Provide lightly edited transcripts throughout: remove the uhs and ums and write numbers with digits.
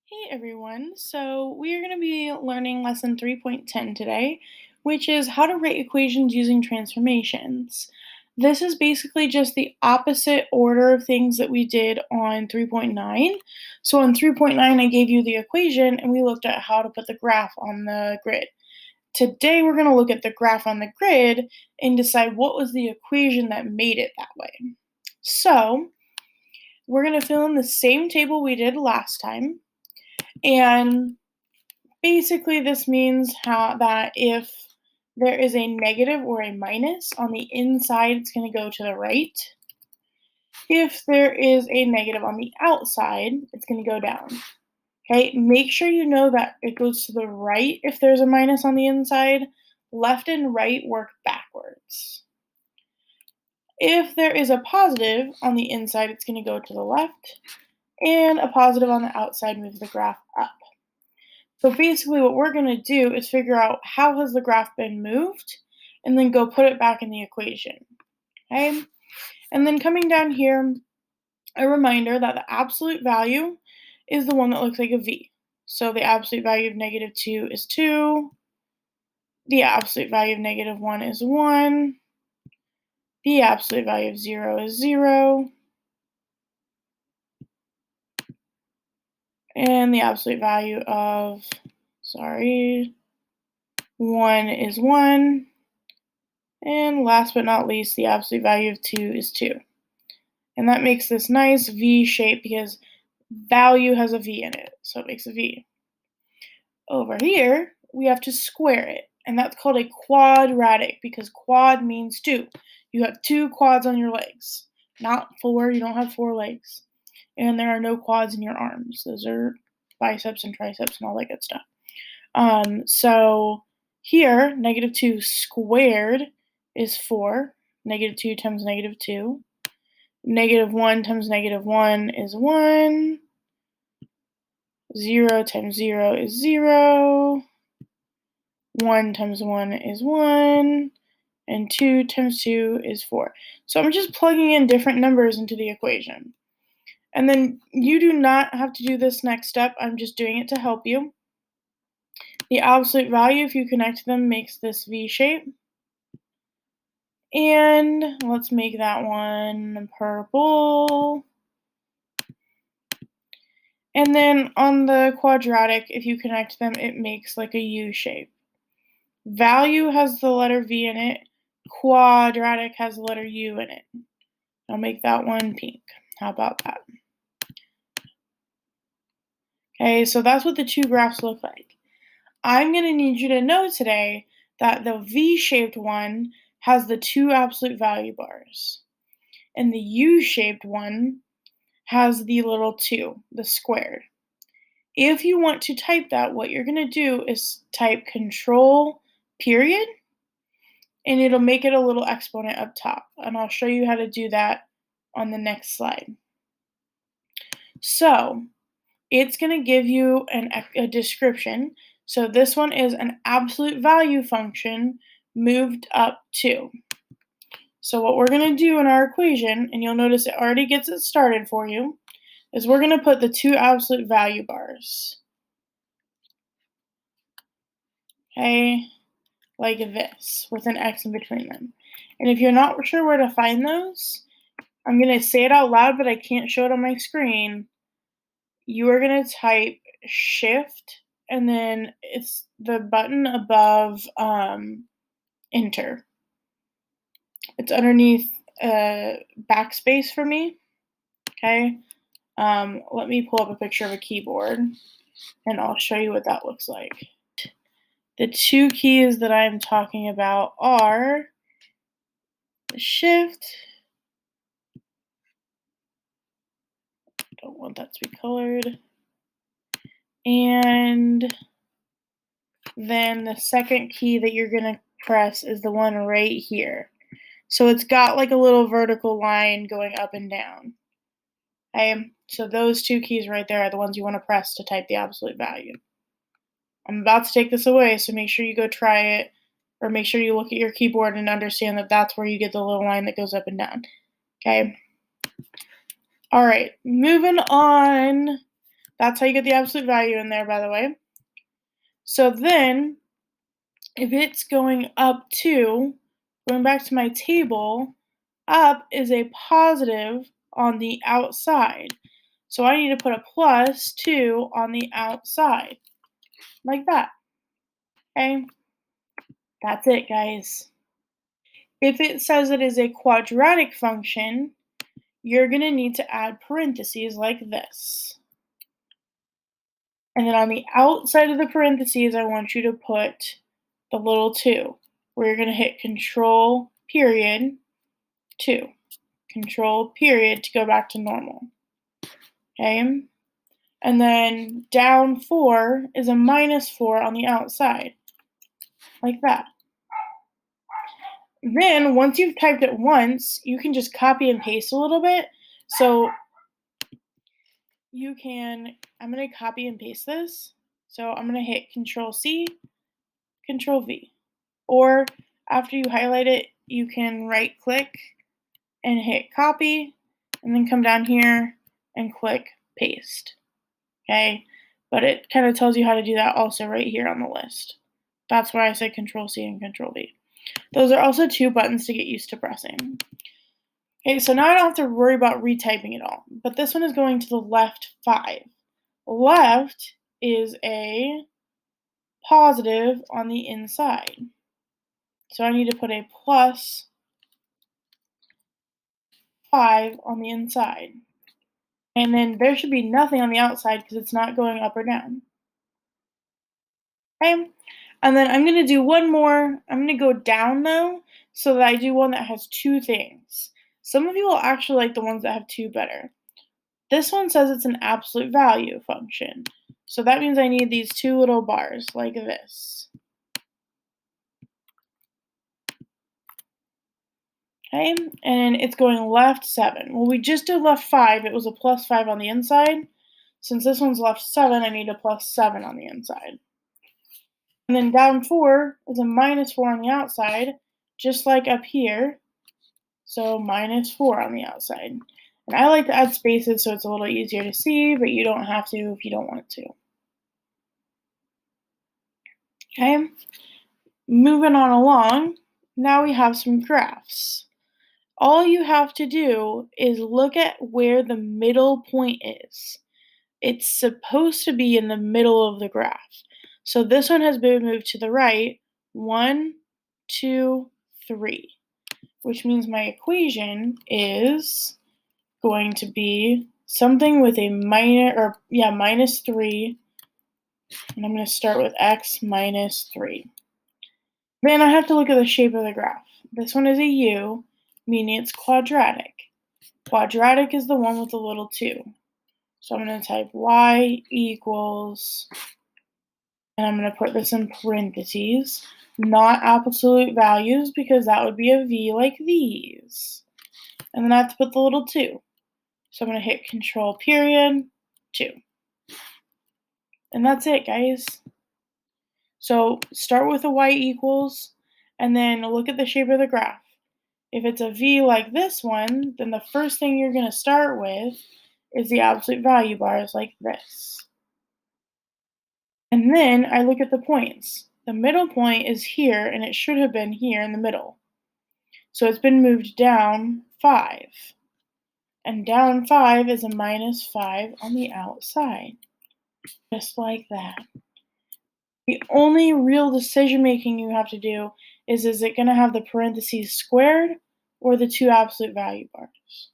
Hey everyone, so we are going to be learning lesson 3.10 today, which is how to write equations using transformations. This is basically just the opposite order of things that we did on 3.9. So on 3.9, I gave you the equation and we looked at how to put the graph on the grid. Today, we're going to look at the graph on the grid and decide what was the equation that made it that way. So we're going to fill in the same table we did last time. And basically, this means how that if there is a negative or a minus on the inside, it's going to go to the right. If there is a negative on the outside, it's going to go down. Okay, make sure you know that it goes to the right if there's a minus on the inside. Left and right work backwards. If there is a positive on the inside, it's going to go to the left, and a positive on the outside moves the graph up. So basically what we're going to do is figure out how has the graph been moved and then go put it back in the equation. Okay? And then coming down here, a reminder that the absolute value is the one that looks like a V. So the absolute value of -2 is 2. The absolute value of -1 is 1. The absolute value of 0 is 0. And the absolute value of, 1 is 1. And last but not least, the absolute value of 2 is 2. And that makes this nice V shape because value has a V in it, so it makes a V. Over here, we have to square it, and that's called a quadratic because quad means 2. You have 2 quads on your legs, not 4. You don't have 4 legs. And there are no quads in your arms. Those are biceps and triceps and all that good stuff. So here, -2 squared is 4. -2 times -2. -1 times -1 is 1. 0 times 0 is 0. 1 times 1 is 1. And 2 times 2 is 4. So I'm just plugging in different numbers into the equation. And then you do not have to do this next step. I'm just doing it to help you. The absolute value, if you connect them, makes this V shape. And let's make that one purple. And then on the quadratic, if you connect them, it makes like a U shape. Value has the letter V in it. Quadratic has the letter U in it. I'll make that one pink. How about that? Okay, so that's what the two graphs look like. I'm going to need you to know today that the V-shaped one has the two absolute value bars. And the U-shaped one has the little 2, the squared. If you want to type that, what you're going to do is type control period, and it'll make it a little exponent up top. And I'll show you how to do that on the next slide. So it's going to give you a description. So this one is an absolute value function moved up 2. So what we're going to do in our equation, and you'll notice it already gets it started for you, is we're going to put the two absolute value bars. Okay, like this, with an X in between them. And if you're not sure where to find those, I'm going to say it out loud, but I can't show it on my screen. You are going to type shift, and then it's the button above enter. It's underneath backspace for me. Okay. Let me pull up a picture of a keyboard, and I'll show you what that looks like. The two keys that I'm talking about are the shift. Don't want that to be colored. And then the second key that you're going to press is the one right here. So it's got like a little vertical line going up and down. Okay, so those two keys right there are the ones you want to press to type the absolute value. I'm about to take this away, so make sure you go try it, or make sure you look at your keyboard and understand that that's where you get the little line that goes up and down. Okay. All right, moving on. That's how you get the absolute value in there, by the way. So then, if it's going up 2, going back to my table, up is a positive on the outside. So I need to put a plus 2 on the outside, like that. Okay, that's it, guys. If it says it is a quadratic function, you're going to need to add parentheses like this. And then on the outside of the parentheses, I want you to put the little 2, where you're going to hit Control period 2. Control period to go back to normal. Okay? And then down 4 is a -4 on the outside, like that. Then, once you've typed it once, you can just copy and paste a little bit. So I'm going to copy and paste this. So I'm going to hit Control C, Control V. Or after you highlight it, you can right click and hit copy, and then come down here and click paste. Okay? But it kind of tells you how to do that also right here on the list. That's why I said Control C and Control V. Those are also 2 buttons to get used to pressing. Okay, so now I don't have to worry about retyping it all. But this one is going to the left 5. Left is a positive on the inside. So I need to put a plus 5 on the inside. And then there should be nothing on the outside because it's not going up or down. Okay? And then I'm going to do one more. I'm going to go down though, so that I do one that has 2 things. Some of you will actually like the ones that have 2 better. This one says it's an absolute value function. So that means I need these 2 little bars like this. Okay, and it's going left 7. Well, we just did left 5. It was a plus 5 on the inside. Since this one's left 7, I need a plus 7 on the inside. And then down 4 is a -4 on the outside, just like up here. So -4 on the outside. And I like to add spaces so it's a little easier to see, but you don't have to if you don't want to. Okay, moving on along, now we have some graphs. All you have to do is look at where the middle point is. It's supposed to be in the middle of the graph. So this one has been moved to the right, 1, 2, 3, which means my equation is going to be something with a -3, and I'm going to start with x minus 3. Then I have to look at the shape of the graph. This one is a U, meaning it's quadratic. Quadratic is the one with the little 2. So I'm going to type y equals, and I'm going to put this in parentheses, not absolute values because that would be a v like these. And then I have to put the little 2. So I'm going to hit Control period 2. And that's it, guys. So start with a y equals, and then look at the shape of the graph. If it's a v like this one, then the first thing you're going to start with is the absolute value bars like this. And then I look at the points. The middle point is here, and it should have been here in the middle. So it's been moved down 5. And down 5 is a -5 on the outside. Just like that. The only real decision making you have to do is it going to have the parentheses squared or the 2 absolute value bars?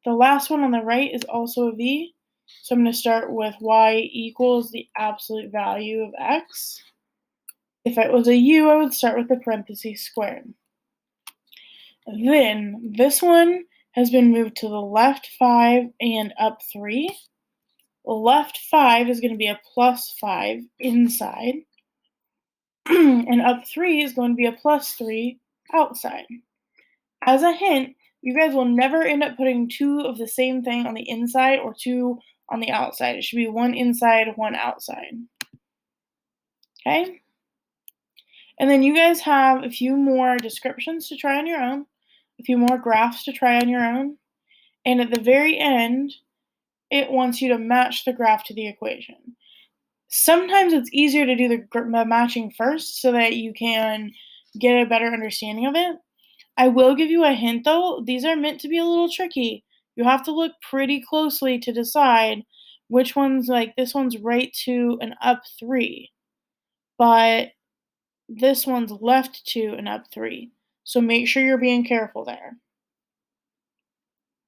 The last one on the right is also a v, so I'm going to start with y equals the absolute value of x. If it was a u, I would start with the parentheses squared. Then this one has been moved to the left 5 and up 3. Left 5 is going to be a plus 5 inside, and up 3 is going to be a plus 3 outside. As a hint, you guys will never end up putting 2 of the same thing on the inside or 2 on the outside. It should be 1 inside, 1 outside. Okay? And then you guys have a few more descriptions to try on your own, a few more graphs to try on your own. And at the very end, it wants you to match the graph to the equation. Sometimes it's easier to do the matching first so that you can get a better understanding of it. I will give you a hint though, these are meant to be a little tricky. You have to look pretty closely to decide which one's like this one's right to and up 3, but this one's left 2 and up 3. So make sure you're being careful there.